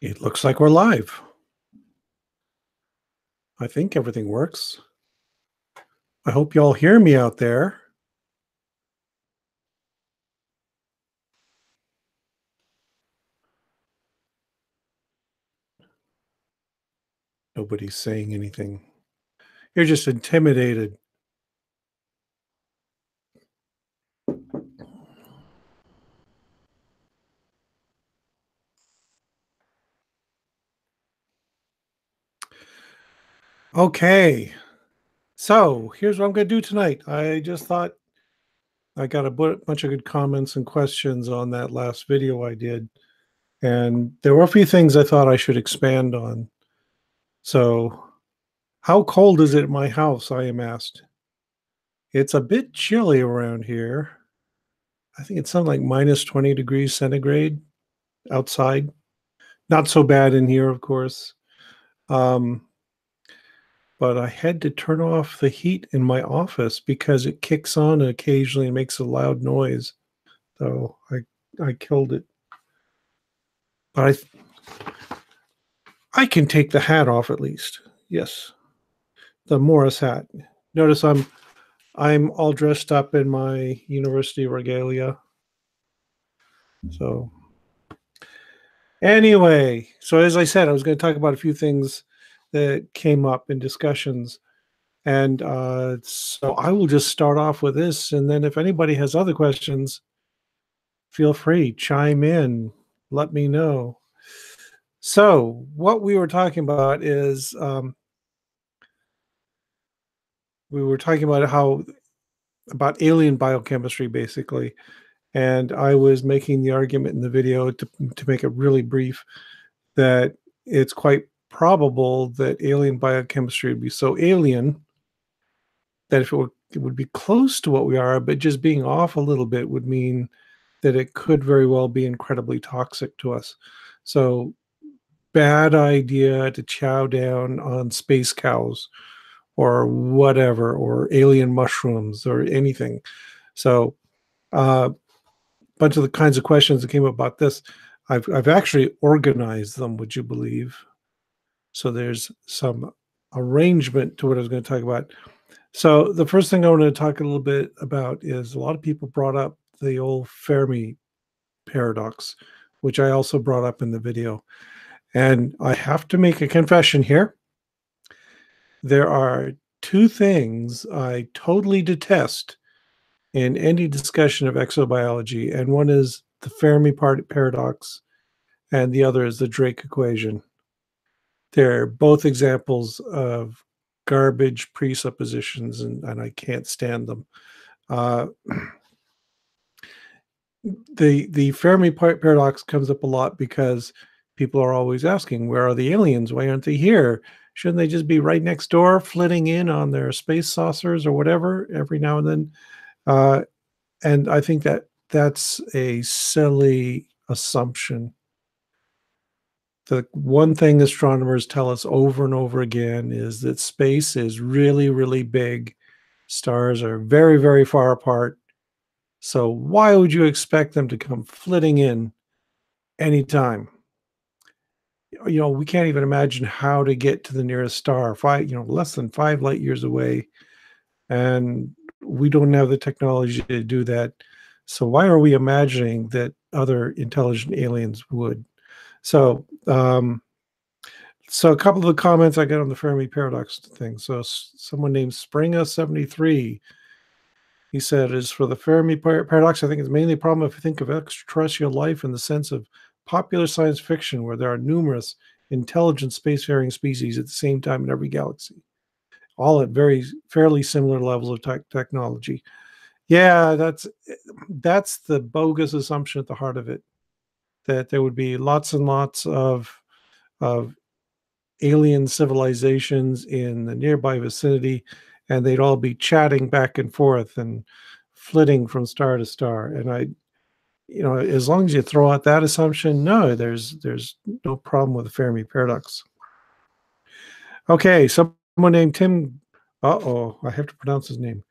It looks like we're live. I think everything works. I hope you all hear me out there. Nobody's saying anything. You're just intimidated. Okay. So here's what I'm going to do tonight. I just thought I got a bunch of good comments and questions on that last video I did. And there were a few things I thought I should expand on. So, how cold is it at my house? I am asked. It's a bit chilly around here. I think it's something like minus 20 degrees centigrade outside. Not so bad in here, of course. Um, but I had to turn off the heat in my office because it kicks on occasionally and makes a loud noise. So I killed it. But I can take the hat off at least. Yes, the Morris hat. Notice I'm all dressed up in my university regalia. So anyway, so as I said, I was going to talk about a few things that came up in discussions. And so I will just start off with this. And then if anybody has other questions, feel free, chime in, let me know. So what we were talking about is we were talking about alien biochemistry, basically. And I was making the argument in the video to make it really brief that it's quite probable that alien biochemistry would be so alien that if it would be close to what we are, but just being off a little bit would mean that it could very well be incredibly toxic to us. So, bad idea to chow down on space cows or whatever, or alien mushrooms or anything. So, a bunch of the kinds of questions that came up about this, I've actually organized them, would you believe? So, there's some arrangement to what I was going to talk about. So the first thing I want to talk a little bit about is a lot of people brought up the old Fermi paradox, which I also brought up in the video. And I have to make a confession here. There are two things I totally detest in any discussion of exobiology, and one is the Fermi paradox, and the other is the Drake equation. They're both examples of garbage presuppositions, and I can't stand them. Uh, the Fermi paradox comes up a lot because people are always asking, where are the aliens? Why aren't they here? Shouldn't they just be right next door, flitting in on their space saucers or whatever every now and then? Uh, and I think that that's a silly assumption. The one thing astronomers tell us over and over again is that space is really, really big. Stars are very, very far apart. So why would you expect them to come flitting in anytime? We can't even imagine how to get to the nearest star, less than 5 light years away, and we don't have the technology to do that. So why are we imagining that other intelligent aliens would? So, so a couple of the comments I got on the Fermi paradox thing. So someone named Springa73, he said, is for the Fermi paradox, I think it's mainly a problem if you think of extraterrestrial life in the sense of popular science fiction, where there are numerous intelligent spacefaring species at the same time in every galaxy, all at fairly similar levels of technology. Yeah, that's the bogus assumption at the heart of it, that there would be lots and lots of alien civilizations in the nearby vicinity, and they'd all be chatting back and forth and flitting from star to star. And as long as you throw out that assumption, no, there's no problem with the Fermi paradox. Okay, someone named Tim. I have to pronounce his name.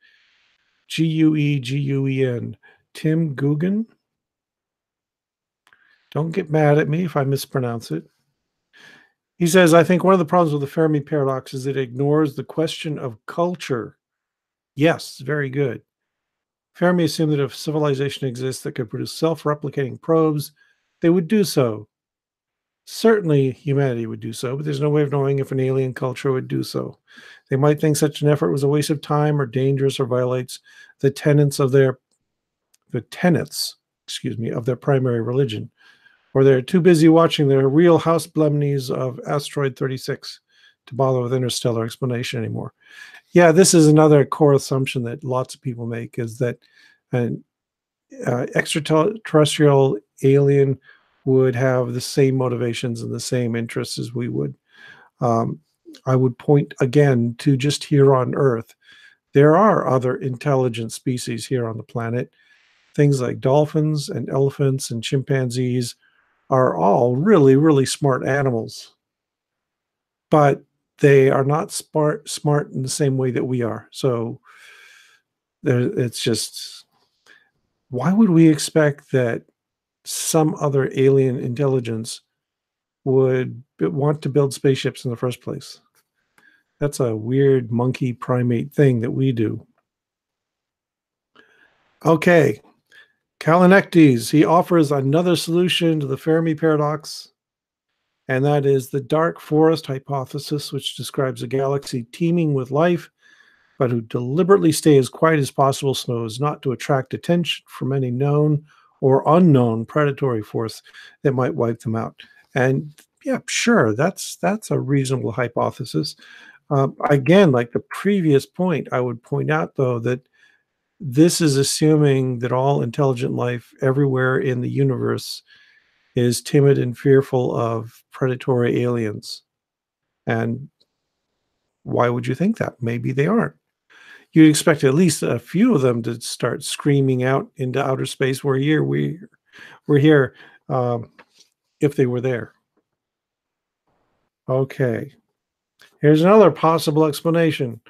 Gueguen. Tim Guggen. Don't get mad at me if I mispronounce it. He says, I think one of the problems with the Fermi paradox is it ignores the question of culture. Yes, very good. Fermi assumed that if civilization exists that could produce self-replicating probes, they would do so. Certainly humanity would do so, but there's no way of knowing if an alien culture would do so. They might think such an effort was a waste of time or dangerous or violates the tenets of their the tenets, excuse me, of their primary religion, or they're too busy watching their real house blemnies of asteroid 36 to bother with interstellar explanation anymore. Yeah, this is another core assumption that lots of people make is that an extraterrestrial alien would have the same motivations and the same interests as we would. Um, I would point again to just here on Earth. There are other intelligent species here on the planet. Things like dolphins and elephants and chimpanzees are all really, really smart animals, but they are not smart in the same way that we are. So it's just, why would we expect that some other alien intelligence would want to build spaceships in the first place? That's a weird monkey primate thing that we do. Okay, Kalinectes, he offers another solution to the Fermi paradox, and that is the dark forest hypothesis, which describes a galaxy teeming with life, but who deliberately stay as quiet as possible so as not to attract attention from any known or unknown predatory force that might wipe them out. And yeah, sure, that's a reasonable hypothesis. Again, like the previous point, I would point out though that this is assuming that all intelligent life everywhere in the universe is timid and fearful of predatory aliens. And why would you think that? Maybe they aren't. You'd expect at least a few of them to start screaming out into outer space, "We're here, we're here," um, if they were there. Okay, here's another possible explanation.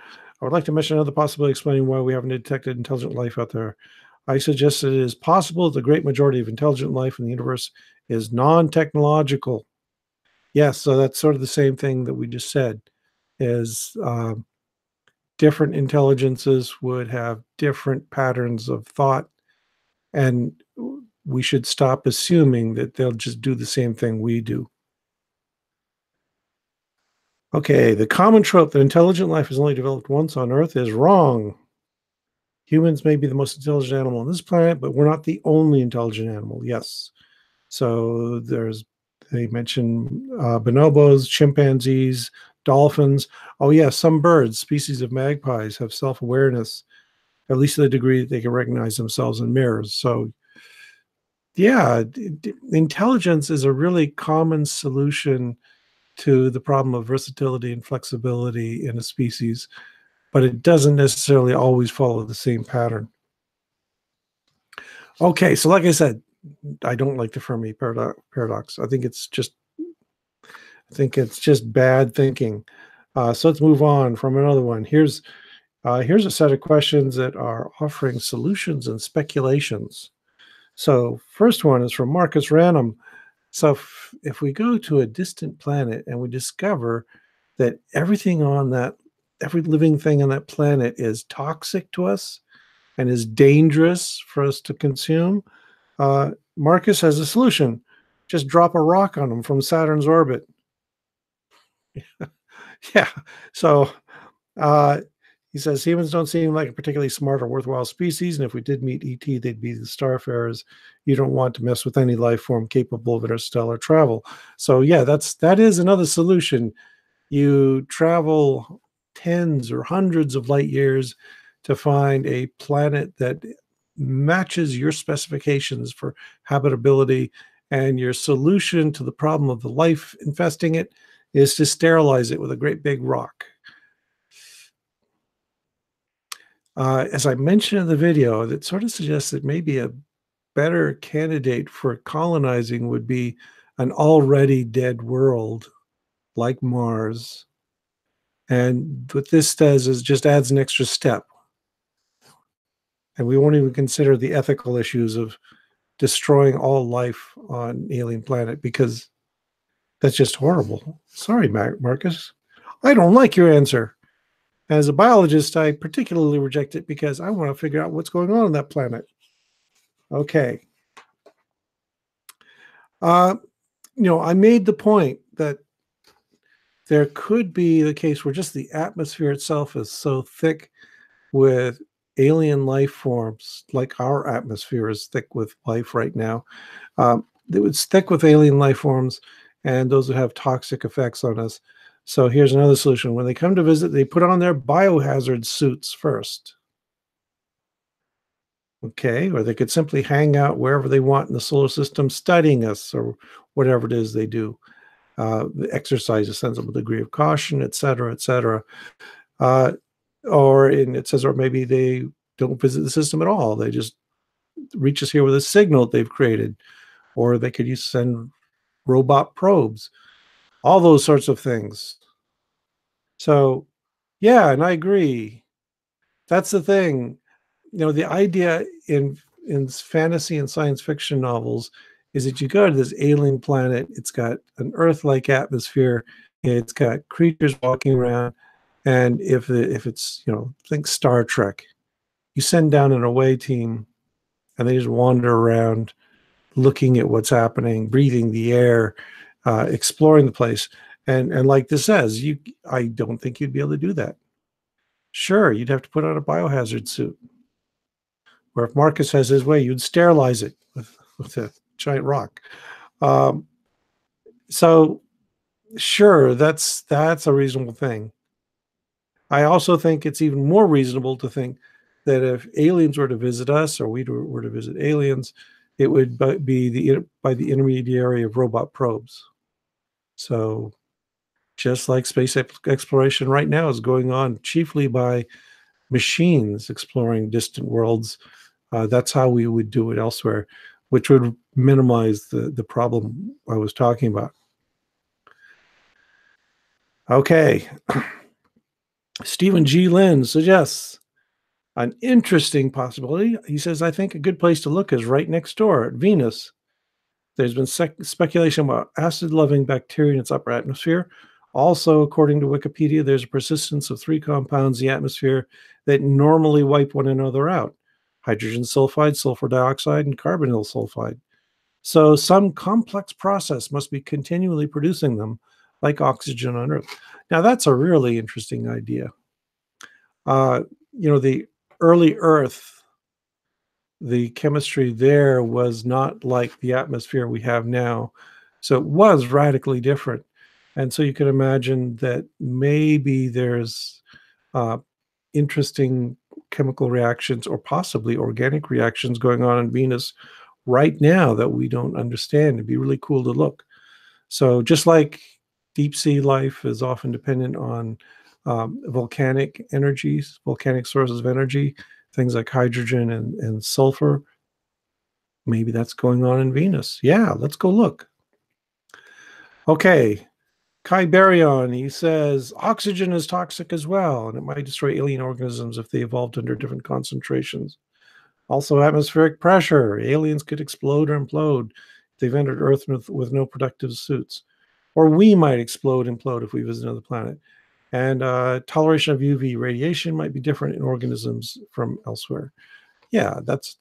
I would like to mention another possibility explaining why we haven't detected intelligent life out there. I suggest that it is possible that the great majority of intelligent life in the universe is non-technological. Yes, so that's sort of the same thing that we just said, is different intelligences would have different patterns of thought, and we should stop assuming that they'll just do the same thing we do. Okay, the common trope that intelligent life is only developed once on Earth is wrong. Humans may be the most intelligent animal on this planet, but we're not the only intelligent animal. Yes. So they mention bonobos, chimpanzees, dolphins. Oh, yeah, some birds, species of magpies, have self awareness, at least to the degree that they can recognize themselves in mirrors. So, yeah, intelligence is a really common solution to the problem of versatility and flexibility in a species, but it doesn't necessarily always follow the same pattern. Okay, so like I said, I don't like the Fermi paradox. I think it's just bad thinking. So let's move on from another one. Here's a set of questions that are offering solutions and speculations. So first one is from Marcus Random. So if we go to a distant planet and we discover that every living thing on that planet is toxic to us and is dangerous for us to consume, Marcus has a solution. Just drop a rock on them from Saturn's orbit. Yeah. So uh, he says humans don't seem like a particularly smart or worthwhile species, and if we did meet ET, they'd be the starfarers. You don't want to mess with any life form capable of interstellar travel. So yeah, that is another solution. You travel tens or hundreds of light years to find a planet that matches your specifications for habitability, and your solution to the problem of the life infesting it is to sterilize it with a great big rock. As I mentioned in the video, that sort of suggests that maybe a better candidate for colonizing would be an already dead world like Mars. And what this does is just adds an extra step. And we won't even consider the ethical issues of destroying all life on an alien planet because That's just horrible. Sorry, Marcus. I don't like your answer. As a biologist, I particularly reject it because I want to figure out what's going on that planet. Okay. Uh, I made the point that there could be the case where just the atmosphere itself is so thick with alien life forms, like our atmosphere is thick with life right now. It would stick with alien life forms, and those would have toxic effects on us. So here's another solution. When they come to visit, they put on their biohazard suits first. Okay, or they could simply hang out wherever they want in the solar system, studying us or whatever it is they do. The exercise a sensible degree of caution, et cetera, et cetera. It says, or maybe they don't visit the system at all. They just reach us here with a signal that they've created, or they could send robot probes, all those sorts of things. So, yeah, and I agree. That's the thing. The idea in fantasy and science fiction novels is that you go to this alien planet. It's got an Earth-like atmosphere. It's got creatures walking around, and if it's think Star Trek, you send down an away team, and they just wander around, looking at what's happening, breathing the air, exploring the place. And like this says, I don't think you'd be able to do that. Sure, you'd have to put on a biohazard suit. Or if Marcus has his way, you'd sterilize it with a giant rock. Um, so sure, that's a reasonable thing. I also think it's even more reasonable to think that if aliens were to visit us, or we were to visit aliens, it would be by the intermediary of robot probes. So just like space exploration right now is going on chiefly by machines exploring distant worlds, that's how we would do it elsewhere, which would minimize the problem I was talking about. Okay. Stephen G. Lynn suggests an interesting possibility. He says, I think a good place to look is right next door at Venus. There's been speculation about acid-loving bacteria in its upper atmosphere. Also, according to Wikipedia, there's a persistence of 3 compounds in the atmosphere that normally wipe one another out: hydrogen sulfide, sulfur dioxide, and carbonyl sulfide. So some complex process must be continually producing them, like oxygen on Earth. Now, that's a really interesting idea. The early Earth, the chemistry there was not like the atmosphere we have now. So it was radically different. And so you could imagine that maybe there's interesting chemical reactions or possibly organic reactions going on Venus right now that we don't understand. It'd be really cool to look. So just like deep sea life is often dependent on volcanic energies, volcanic sources of energy, things like hydrogen and sulfur, maybe that's going on in Venus. Yeah, let's go look. Okay. Kai Baryon, he says, oxygen is toxic as well, and it might destroy alien organisms if they evolved under different concentrations. Also, atmospheric pressure. Aliens could explode or implode if they've entered Earth with no protective suits. Or we might explode, implode if we visit another planet. And toleration of UV radiation might be different in organisms from elsewhere. Yeah, that's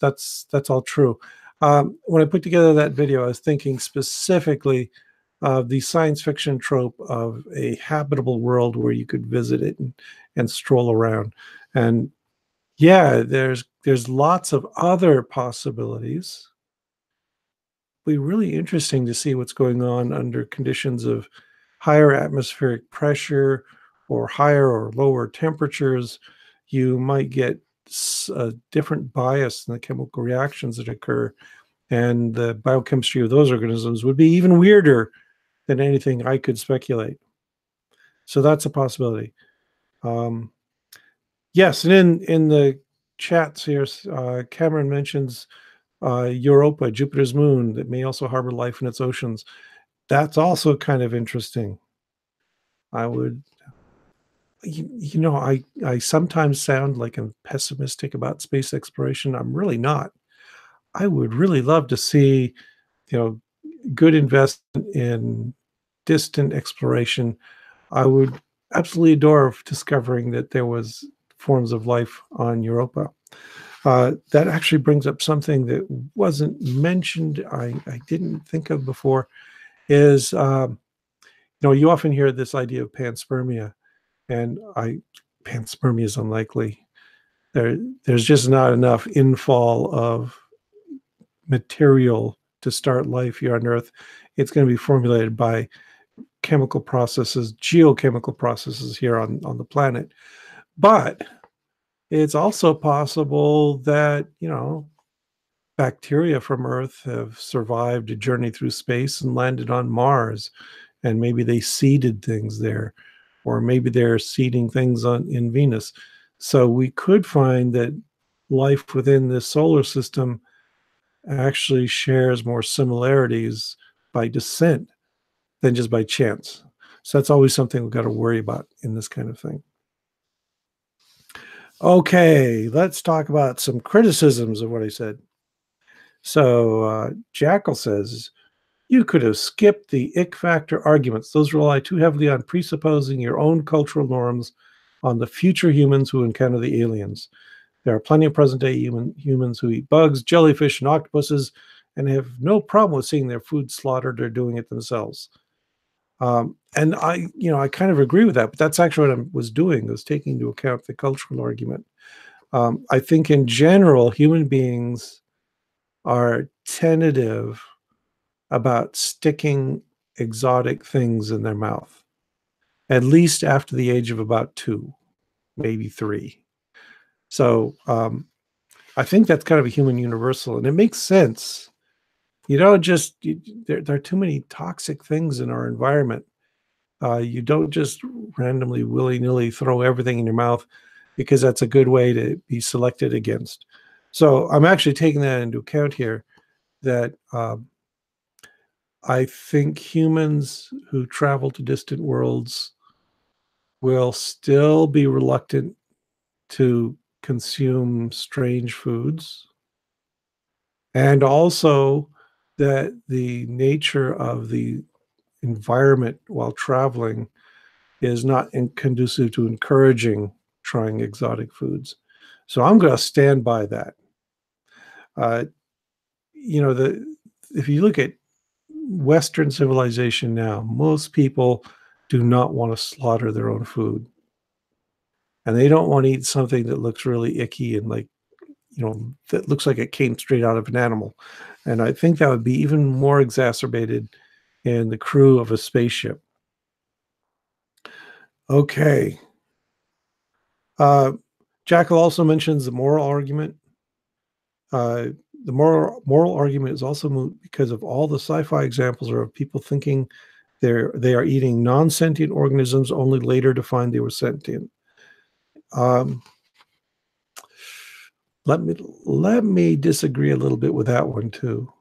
all true. When I put together that video, I was thinking specifically of the science fiction trope of a habitable world where you could visit it and stroll around. And yeah, there's lots of other possibilities. It'll be really interesting to see what's going on under conditions of higher atmospheric pressure or higher or lower temperatures. You might get a different bias in the chemical reactions that occur, and the biochemistry of those organisms would be even weirder than anything I could speculate. So that's a possibility. Yes, and in the chats here, Cameron mentions Europa, Jupiter's moon, that may also harbor life in its oceans. That's also kind of interesting. I would, I sometimes sound like I'm pessimistic about space exploration. I'm really not. I would really love to see, good investment in distant exploration, I would absolutely adore discovering that there was forms of life on Europa. That actually brings up something that wasn't mentioned, I didn't think of before, is, you often hear this idea of panspermia, and panspermia is unlikely. There's just not enough infall of material to start life here on Earth. It's going to be formulated by chemical processes, geochemical processes here on the planet. But it's also possible that, bacteria from Earth have survived a journey through space and landed on Mars, and maybe they seeded things there, or maybe they're seeding things in Venus. So we could find that life within this solar system actually shares more similarities by descent than just by chance. So that's always something we've got to worry about in this kind of thing. Okay, let's talk about some criticisms of what I said. So Jackal says, you could have skipped the ick factor arguments. Those rely too heavily on presupposing your own cultural norms on the future humans who encounter the aliens. There are plenty of present-day humans who eat bugs, jellyfish, and octopuses, and have no problem with seeing their food slaughtered or doing it themselves. And I kind of agree with that, but that's actually what I was doing, was taking into account the cultural argument. I think in general, human beings are tentative about sticking exotic things in their mouth, at least after the age of about 2, maybe 3. So I think that's kind of a human universal, and it makes sense. You don't just, there are too many toxic things in our environment. You don't just randomly, willy-nilly throw everything in your mouth because that's a good way to be selected against. So I'm actually taking that into account here, that I think humans who travel to distant worlds will still be reluctant to consume strange foods, and also that the nature of the environment while traveling is not conducive to encouraging trying exotic foods. So I'm going to stand by that. Uh, if you look at Western civilization now, most people do not want to slaughter their own food. And they don't want to eat something that looks really icky and that looks like it came straight out of an animal. And I think that would be even more exacerbated in the crew of a spaceship. Okay. Jackal also mentions the moral argument. The moral argument is also moot because of all the sci-fi examples are of people thinking they are eating non-sentient organisms only later to find they were sentient. Let me disagree a little bit with that one too.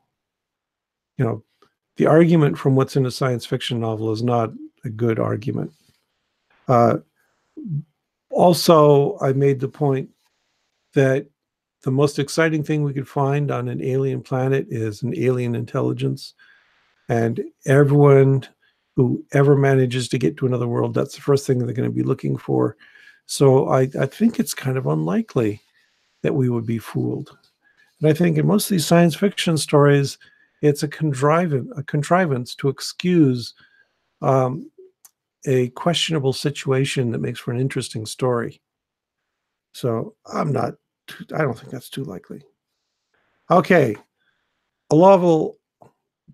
The argument from what's in a science fiction novel is not a good argument. Also, I made the point that the most exciting thing we could find on an alien planet is an alien intelligence. And everyone who ever manages to get to another world, that's the first thing they're going to be looking for. So I think it's kind of unlikely that we would be fooled. And I think in most of these science fiction stories, it's a contrivance to excuse a questionable situation that makes for an interesting story. So I don't think that's too likely. Okay. Alavel,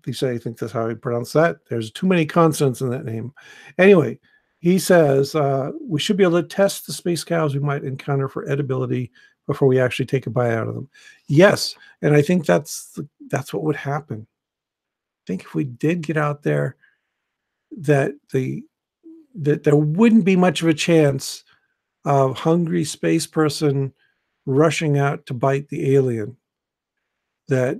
they say, I think that's how I pronounce that. There's too many consonants in that name. Anyway, he says we should be able to test the space cows we might encounter for edibility before we actually take a bite out of them. Yes, and I think that's what would happen. I think if we did get out there, that there wouldn't be much of a chance of hungry space person rushing out to bite the alien. That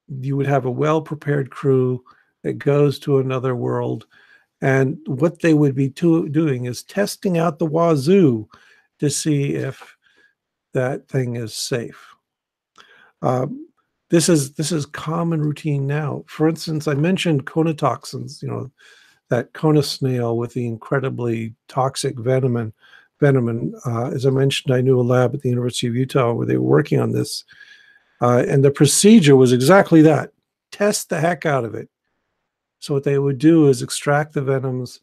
you would have a well-prepared crew that goes to another world, and what they would be doing is testing out the wazoo to see if that thing is safe. This is common routine now. For instance, I mentioned conotoxins, that Kona snail with the incredibly toxic venom. As I mentioned, I knew a lab at the University of Utah where they were working on this, and the procedure was exactly that: test the heck out of it. So what they would do is extract the venoms.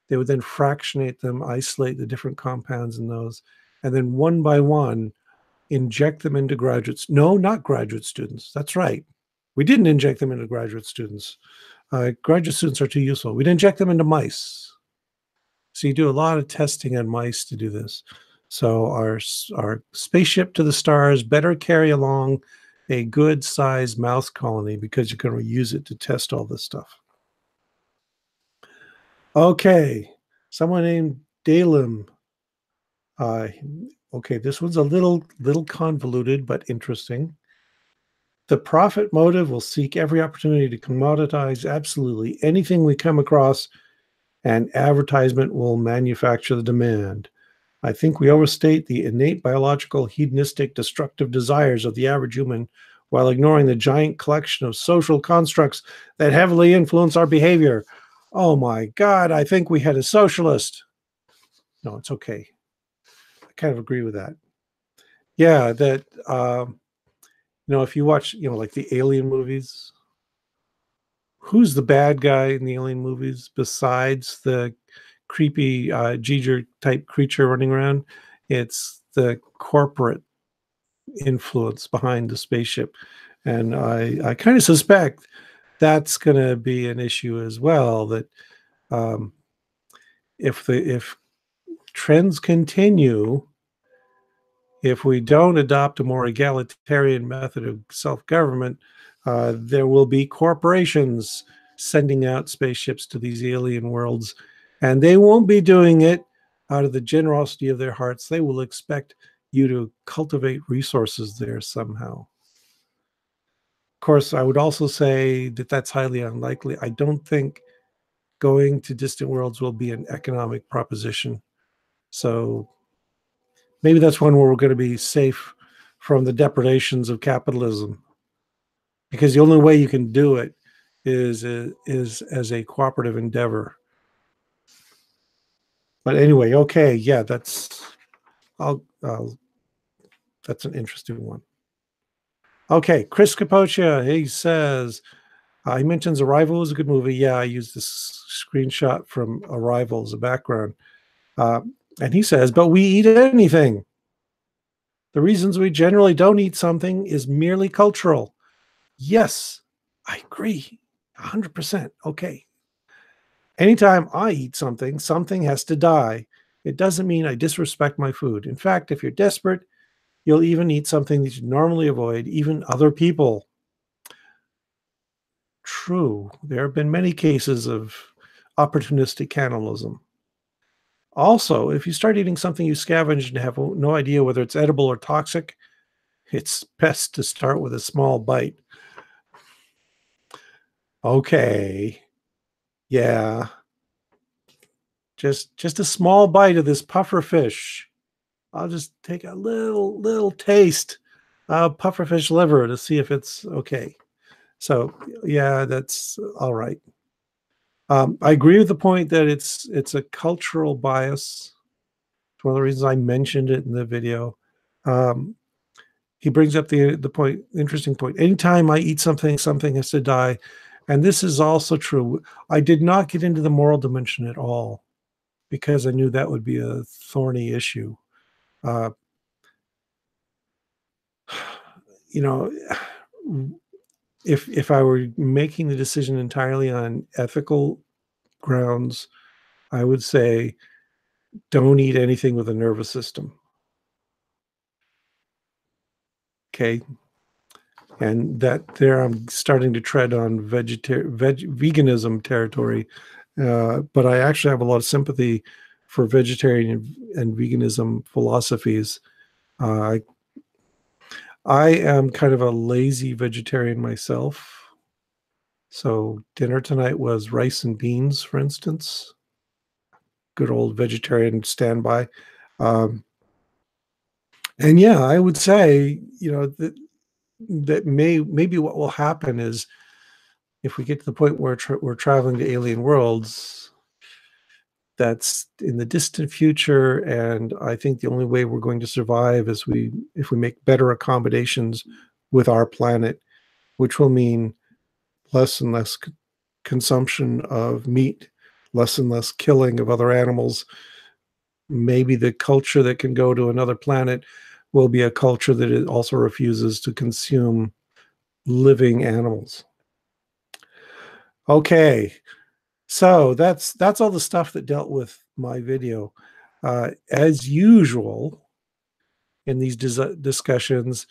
They would then fractionate them, isolate the different compounds in those, and then one by one inject them into graduates. No, not graduate students. That's right. We didn't inject them into graduate students. Graduate students are too useful. We'd inject them into mice. So you do a lot of testing on mice to do this. So our spaceship to the stars better carry along a good sized mouse colony because you're going to use it to test all this stuff. Okay, someone named Dalim. Uh, okay, this one's a little convoluted but interesting. The profit motive will seek every opportunity to commoditize absolutely anything we come across, and advertisement will manufacture the demand. I think we overstate the innate biological, hedonistic, destructive desires of the average human while ignoring the giant collection of social constructs that heavily influence our behavior. Oh my God, I think we had a socialist. No, it's okay. I kind of agree with that. Yeah, that, if you watch, like the Alien movies, who's the bad guy in the Alien movies besides the creepy Giger type creature running around? It's the corporate influence behind the spaceship. And I kind of suspect that's going to be an issue as well, that um, if trends continue, if we don't adopt a more egalitarian method of self-government, there will be corporations sending out spaceships to these alien worlds, and they won't be doing it out of the generosity of their hearts. They will expect you to cultivate resources there somehow. Of course, I would also say that that's highly unlikely. I don't think going to distant worlds will be an economic proposition. So maybe that's one where we're going to be safe from the depredations of capitalism, because the only way you can do it is as a cooperative endeavor. But anyway, okay, yeah, that's that's an interesting one. Okay, Chris Capocia, he says, he mentions Arrival is a good movie. Yeah, I used this screenshot from Arrival as a background. And he says, but we eat anything. The reasons we generally don't eat something is merely cultural. Yes, I agree. 100%. Okay. Anytime I eat something, something has to die. It doesn't mean I disrespect my food. In fact, if you're desperate, you'll even eat something that you normally avoid, even other people. True. There have been many cases of opportunistic cannibalism. Also, if you start eating something you scavenged and have no idea whether it's edible or toxic, it's best to start with a small bite. Okay. Yeah. Just a small bite of this puffer fish. I'll just take a little taste of puffer fish liver to see if it's okay. So yeah, that's all right. I agree with the point that it's a cultural bias. It's one of the reasons I mentioned it in the video. He brings up the point, interesting point. Anytime I eat something, something has to die. And this is also true. I did not get into the moral dimension at all because I knew that would be a thorny issue. Uh, you know, if I were making the decision entirely on ethical grounds, I would say don't eat anything with a nervous system. Okay. And that there I'm starting to tread on veganism territory. But I actually have a lot of sympathy for vegetarian and veganism philosophies. Uh, I am kind of a lazy vegetarian myself. So dinner tonight was rice and beans, for instance. Good old vegetarian standby. Um, and yeah, I would say, that maybe what will happen is if we get to the point where we're traveling to alien worlds, that's in the distant future, and I think the only way we're going to survive is if we make better accommodations with our planet, which will mean less and less consumption of meat, less and less killing of other animals. Maybe the culture that can go to another planet will be a culture that it also refuses to consume living animals. Okay, so that's all the stuff that dealt with my video. As usual, in these discussions,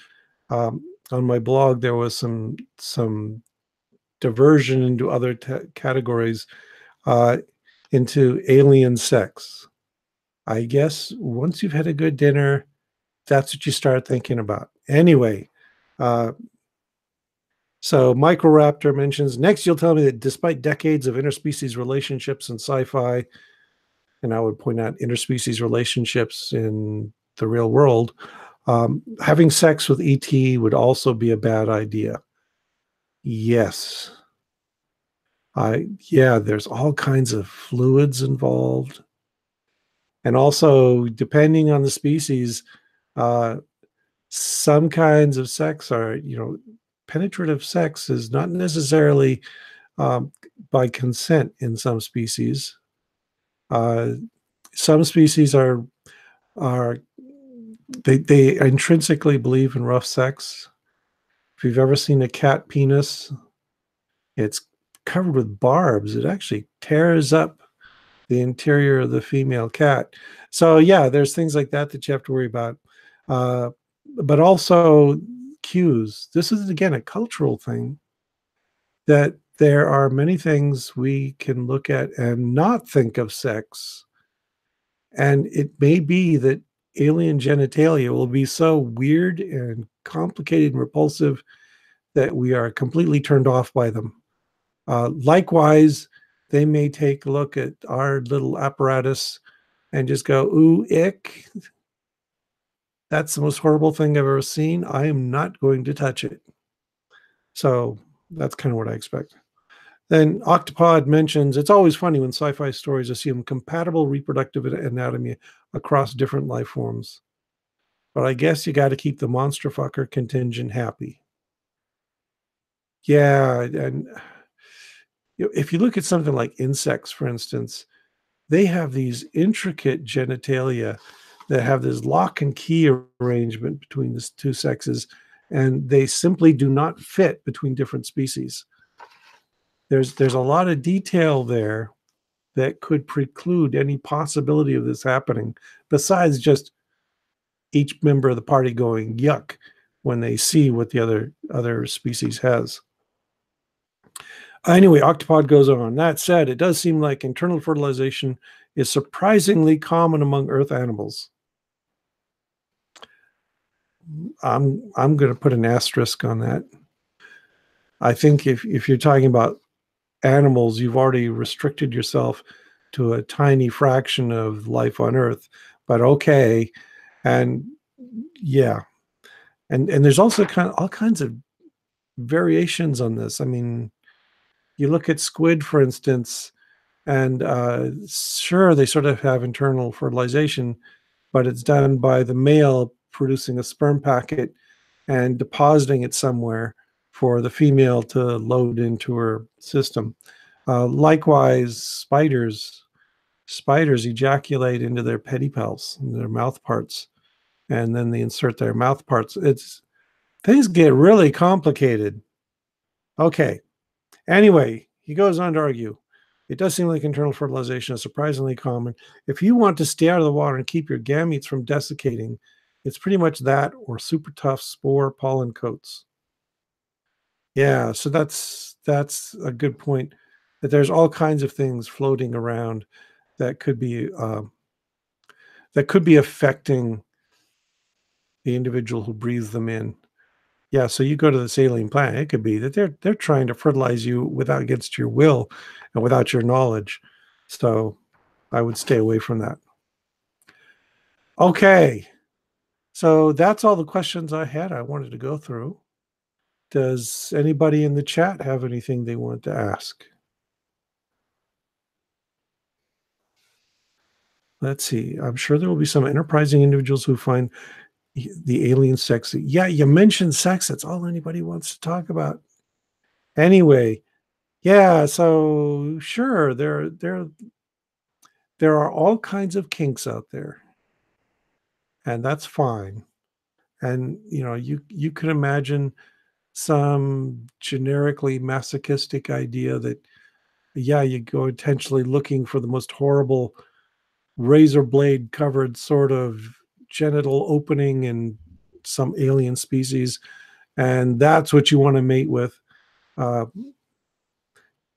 on my blog, there was some diversion into other categories, uh, into alien sex. I guess once you've had a good dinner, that's what you start thinking about. Anyway, uh, so Microraptor mentions, next you'll tell me that despite decades of interspecies relationships in sci-fi, and I would point out interspecies relationships in the real world, having sex with ET would also be a bad idea. Yes. Yeah, there's all kinds of fluids involved. And also, depending on the species, uh, some kinds of sex are, penetrative sex is not necessarily um, by consent in some species. Uh, some species are they intrinsically believe in rough sex. If you've ever seen a cat penis, it's covered with barbs. It actually tears up the interior of the female cat. So yeah, there's things like that that you have to worry about. Uh, but also cues. This is again a cultural thing, that there are many things we can look at and not think of sex. And it may be that alien genitalia will be so weird and complicated and repulsive that we are completely turned off by them. Likewise, they may take a look at our little apparatus and just go, ooh, ick. That's the most horrible thing I've ever seen. I am not going to touch it. So that's kind of what I expect. Then Octopod mentions, it's always funny when sci-fi stories assume compatible reproductive anatomy across different life forms. But I guess you got to keep the monster fucker contingent happy. Yeah, and if you look at something like insects, for instance, they have these intricate genitalia that have this lock and key arrangement between the two sexes, and they simply do not fit between different species. There's a lot of detail there that could preclude any possibility of this happening, besides just each member of the party going yuck when they see what the other species has. Anyway, Octopod goes on. That said, it does seem like internal fertilization is surprisingly common among Earth animals. I'm going to put an asterisk on that. I think if you're talking about animals, you've already restricted yourself to a tiny fraction of life on Earth. But okay, and yeah, and there's also all kinds of variations on this. I mean, you look at squid, for instance, and sure, they sort of have internal fertilization, but it's done by the male producing a sperm packet and depositing it somewhere for the female to load into her system. Likewise, spiders ejaculate into their pedipalps, their mouth parts, and then they insert their mouth parts. Things get really complicated. Okay. Anyway, he goes on to argue. It does seem like internal fertilization is surprisingly common. If you want to stay out of the water and keep your gametes from desiccating, it's pretty much that or super tough spore pollen coats. Yeah, so that's a good point. That there's all kinds of things floating around that could be affecting the individual who breathes them in. Yeah, so you go to this alien planet, it could be that they're trying to fertilize you without against your will and without your knowledge. So I would stay away from that. Okay. So that's all the questions I had I wanted to go through. Does anybody in the chat have anything they want to ask? Let's see. I'm sure there will be some enterprising individuals who find the alien sexy. Yeah, you mentioned sex. That's all anybody wants to talk about. Anyway, yeah. So sure, there are all kinds of kinks out there, and that's fine. And you could imagine some generically masochistic idea that yeah, you go intentionally looking for the most horrible razor blade covered sort of genital opening in some alien species, and that's what you want to mate with. Uh,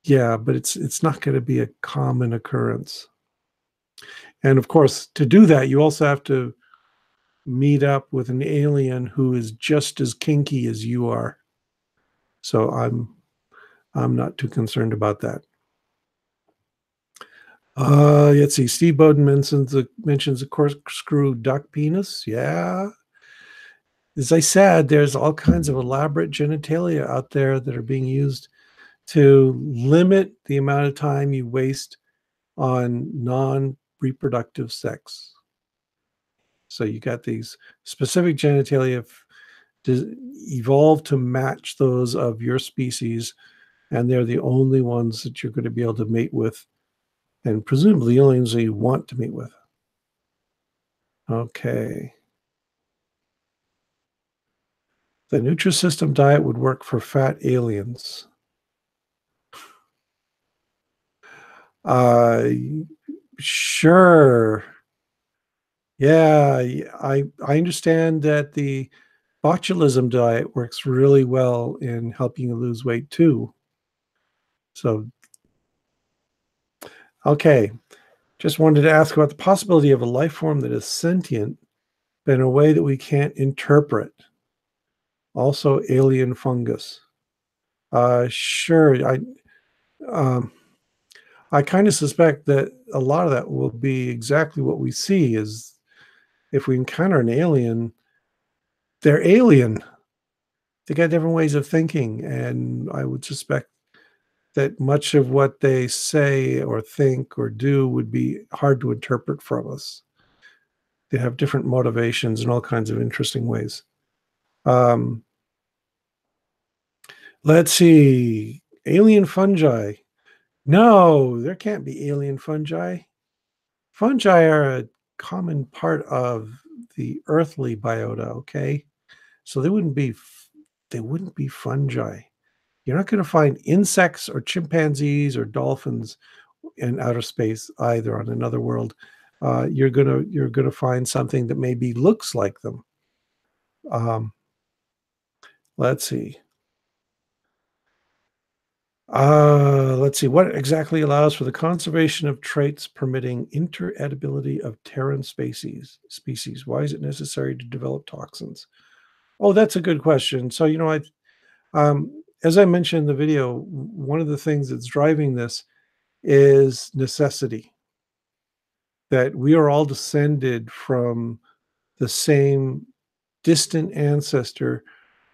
yeah, but it's not going to be a common occurrence. And of course, to do that, you also have to meet up with an alien who is just as kinky as you are. So I'm not too concerned about that. Let's see. Steve Bowden mentions a corkscrew duck penis. Yeah. As I said, there's all kinds of elaborate genitalia out there that are being used to limit the amount of time you waste on non-reproductive sex. So you got these specific genitalia evolved to match those of your species, and they're the only ones that you're going to be able to mate with, and presumably the only ones that you want to mate with. Okay. The Nutrisystem diet would work for fat aliens. Uh, sure. Yeah, I understand that the botulism diet works really well in helping you lose weight too. So, okay, just wanted to ask about the possibility of a life form that is sentient, but in a way that we can't interpret. Also, alien fungus. Sure. Um, I kind of suspect that a lot of that will be exactly what we see is if we encounter an alien, they're alien. They got different ways of thinking. And I would suspect that much of what they say or think or do would be hard to interpret from us. They have different motivations in all kinds of interesting ways. Um, let's see. Alien fungi. No, there can't be alien fungi. Fungi are a common part of the earthly biota, okay? So they wouldn't be fungi. You're not going to find insects or chimpanzees or dolphins in outer space either on another world. You're gonna find something that maybe looks like them. Um, let's see. Let's see. What exactly allows for the conservation of traits permitting interedibility of Terran species? Why is it necessary to develop toxins? Oh, that's a good question. So, as I mentioned in the video, one of the things that's driving this is necessity. That we are all descended from the same distant ancestor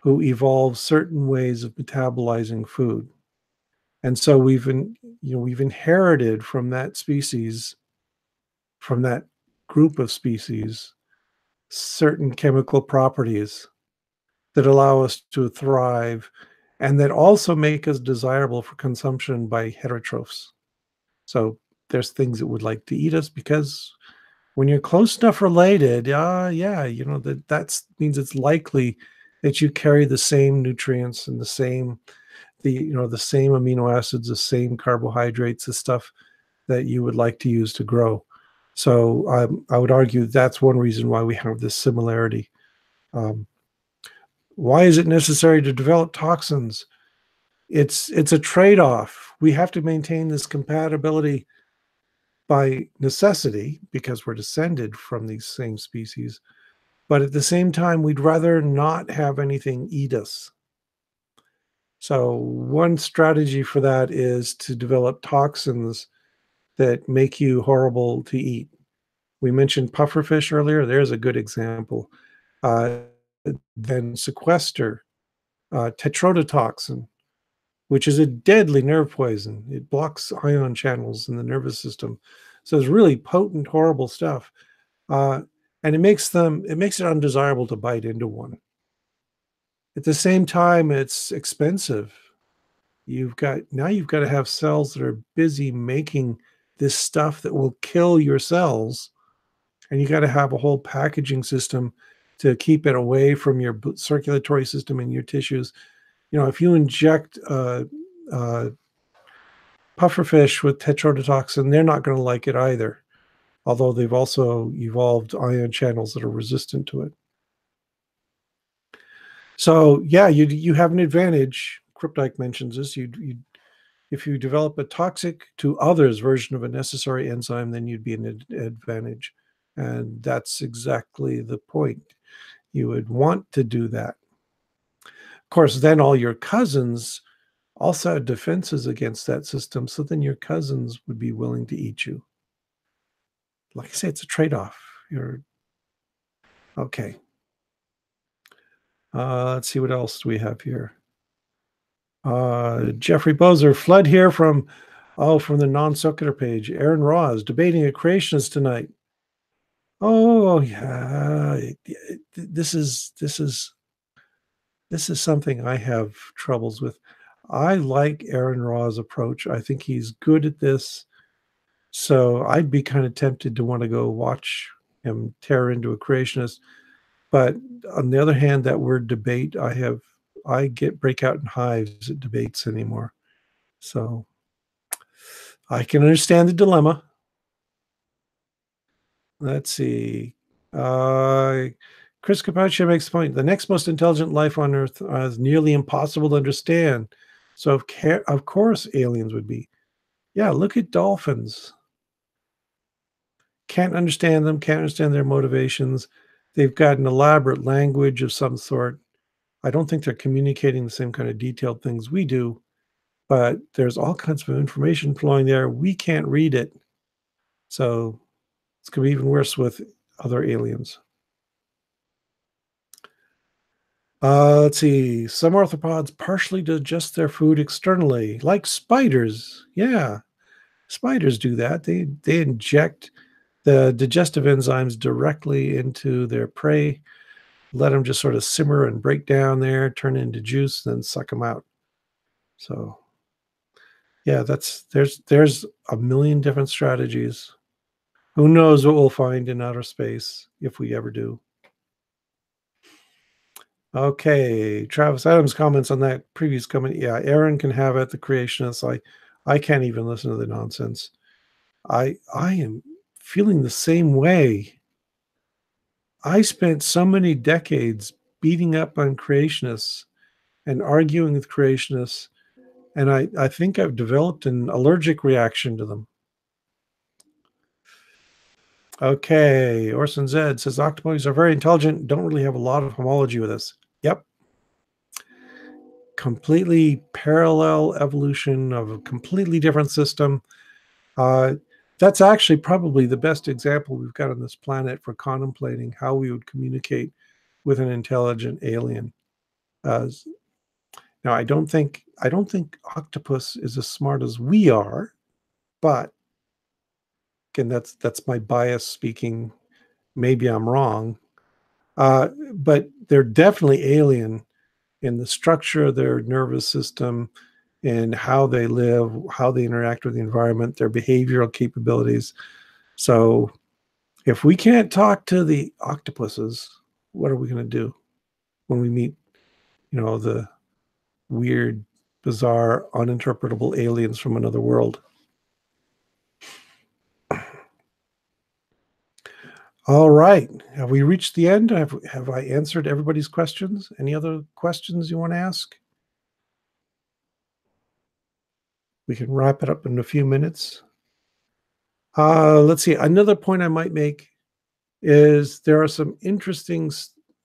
who evolved certain ways of metabolizing food. And so we've inherited from that species, from that group of species, certain chemical properties that allow us to thrive and that also make us desirable for consumption by heterotrophs. So there's things that would like to eat us because when you're close enough related, yeah, that means it's likely that you carry the same nutrients and the same amino acids, the same carbohydrates, the stuff that you would like to use to grow. So I would argue that's one reason why we have this similarity. Um, why is it necessary to develop toxins? It's a trade-off. We have to maintain this compatibility by necessity because we're descended from these same species. But at the same time, we'd rather not have anything eat us. So one strategy for that is to develop toxins that make you horrible to eat. We mentioned pufferfish earlier. There's a good example. Uh, then sequester tetrodotoxin, which is a deadly nerve poison. It blocks ion channels in the nervous system. So it's really potent, horrible stuff. Uh, and it makes it undesirable to bite into one. At the same time, it's expensive. You've got to have cells that are busy making this stuff that will kill your cells, and you got to have a whole packaging system to keep it away from your circulatory system and your tissues. You know, if you inject pufferfish with tetrodotoxin, they're not going to like it either, although they've also evolved ion channels that are resistant to it. So yeah, you have an advantage. Kryptike mentions this. You if you develop a toxic to others version of a necessary enzyme, then you'd be an advantage, and that's exactly the point. You would want to do that. Of course, then all your cousins also had defenses against that system, so then your cousins would be willing to eat you. Like I say, it's a trade-off. You're okay. Let's see what else do we have here. Jeffrey Bozer, flood here from from the non-sequitur page. Aaron Ross debating a creationist tonight. Oh yeah, this is something I have troubles with. I like Aaron Ra's approach. I think he's good at this. So I'd be kind of tempted to want to go watch him tear into a creationist. But on the other hand, that word debate, I get break out in hives at debates anymore. So I can understand the dilemma. Let's see. Chris Capaccio makes the point. The next most intelligent life on Earth is nearly impossible to understand. So of course aliens would be. Yeah, look at dolphins. Can't understand them, can't understand their motivations. They've got an elaborate language of some sort. I don't think they're communicating the same kind of detailed things we do, but there's all kinds of information flowing there. We can't read it. So it's going to be even worse with other aliens. Let's see. Some arthropods partially digest their food externally, like spiders. Yeah, spiders do that. They inject the digestive enzymes directly into their prey, let them just sort of simmer and break down there, turn into juice, then suck them out. So yeah, there's a million different strategies. Who knows what we'll find in outer space if we ever do. Okay, Travis Adams comments on that previous comment. Yeah, Aaron can have it, the creationists. I can't even listen to the nonsense. I am feeling the same way. I spent so many decades beating up on creationists and arguing with creationists, and I think I've developed an allergic reaction to them. Okay, Orson Zed says octopuses are very intelligent, don't really have a lot of homology with us. Yep. Completely parallel evolution of a completely different system. Uh, that's actually probably the best example we've got on this planet for contemplating how we would communicate with an intelligent alien. Now, I don't think octopus is as smart as we are, but again, that's my bias speaking. Maybe I'm wrong, but they're definitely alien in the structure of their nervous system, in how they live, how they interact with the environment, their behavioral capabilities. So if we can't talk to the octopuses, what are we going to do when we meet, the weird, bizarre, uninterpretable aliens from another world? All right. Have we reached the end? Have I answered everybody's questions? Any other questions you want to ask? We can wrap it up in a few minutes. Let's see. Another point I might make is there are some interesting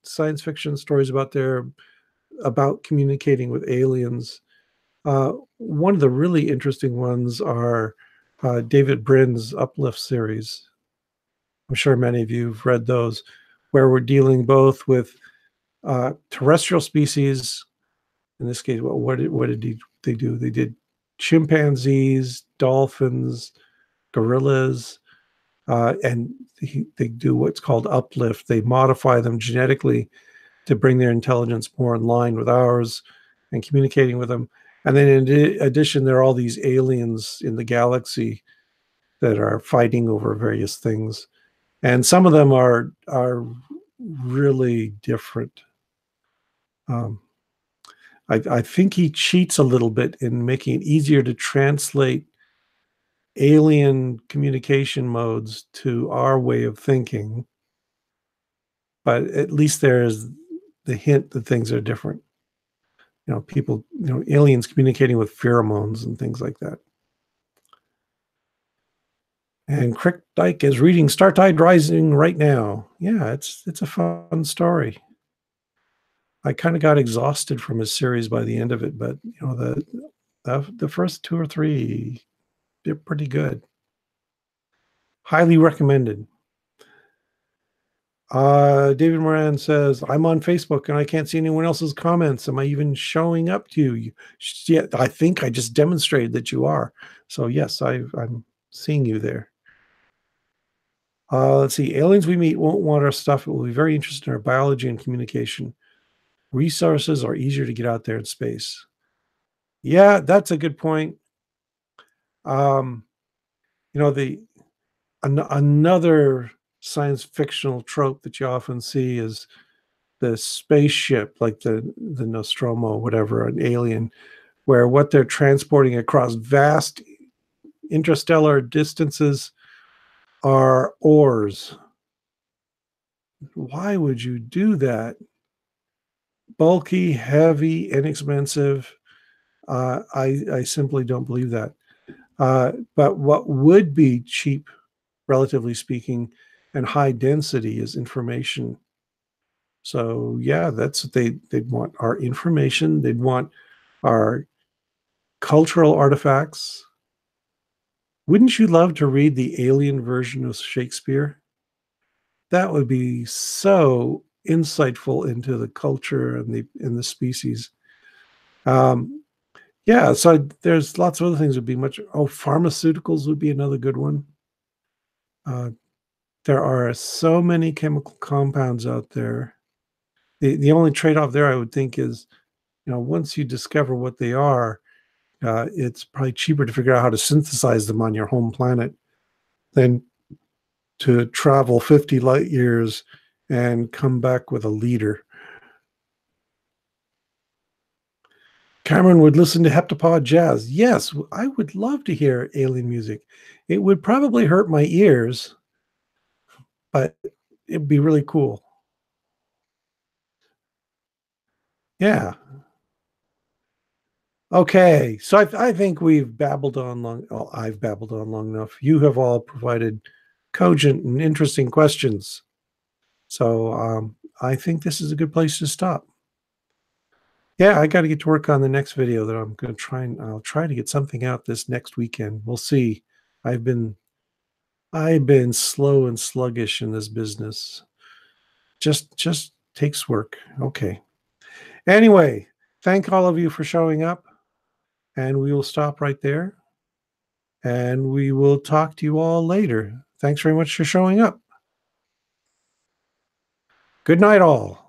science fiction stories about communicating with aliens. One of the really interesting ones are David Brin's Uplift series. I'm sure many of you have read those, where we're dealing both with terrestrial species. In this case, what did they do? They did chimpanzees, dolphins, gorillas, and they do what's called uplift. They modify them genetically to bring their intelligence more in line with ours and communicating with them. And then in addition, there are all these aliens in the galaxy that are fighting over various things. And some of them are really different. Um, I think he cheats a little bit in making it easier to translate alien communication modes to our way of thinking, but at least there's the hint that things are different. People, aliens communicating with pheromones and things like that. And Crick Dyke is reading Star Tide Rising right now. Yeah, it's a fun story. I kind of got exhausted from his series by the end of it, but the first two or three, they're pretty good. Highly recommended. David Moran says, I'm on Facebook and I can't see anyone else's comments. Am I even showing up to you? Yeah, I think I just demonstrated that you are. So yes, I'm seeing you there. Let's see. Aliens we meet won't want our stuff. It will be very interested in our biology and communication. Resources are easier to get out there in space. Yeah, that's a good point. Um, the another science fictional trope that you often see is the spaceship, like the Nostromo, whatever, an alien, where what they're transporting across vast interstellar distances are ores. Why would you do that? Bulky, heavy, inexpensive. I simply don't believe that. But what would be cheap, relatively speaking, and high density is information. So yeah, that's what they'd want, our information. They'd want our cultural artifacts. Wouldn't you love to read the alien version of Shakespeare? That would be so insightful into the culture and the species. Um, yeah, so there's lots of other things would be much. Oh, pharmaceuticals would be another good one. Uh, there are so many chemical compounds out there. The only trade-off there, I would think, is once you discover what they are, it's probably cheaper to figure out how to synthesize them on your home planet than to travel 50 light years and come back with a liter. Cameron would listen to heptapod jazz. Yes, I would love to hear alien music. It would probably hurt my ears, but it'd be really cool. Yeah. Okay. So I think we've babbled on long. Well, I've babbled on long enough. You have all provided cogent and interesting questions. So I think this is a good place to stop. Yeah, I got to get to work on the next video that I'm going to I'll try to get something out this next weekend. We'll see. I've been slow and sluggish in this business. Just takes work. Okay. Anyway, thank all of you for showing up, and we will stop right there, and we will talk to you all later. Thanks very much for showing up. Good night, all.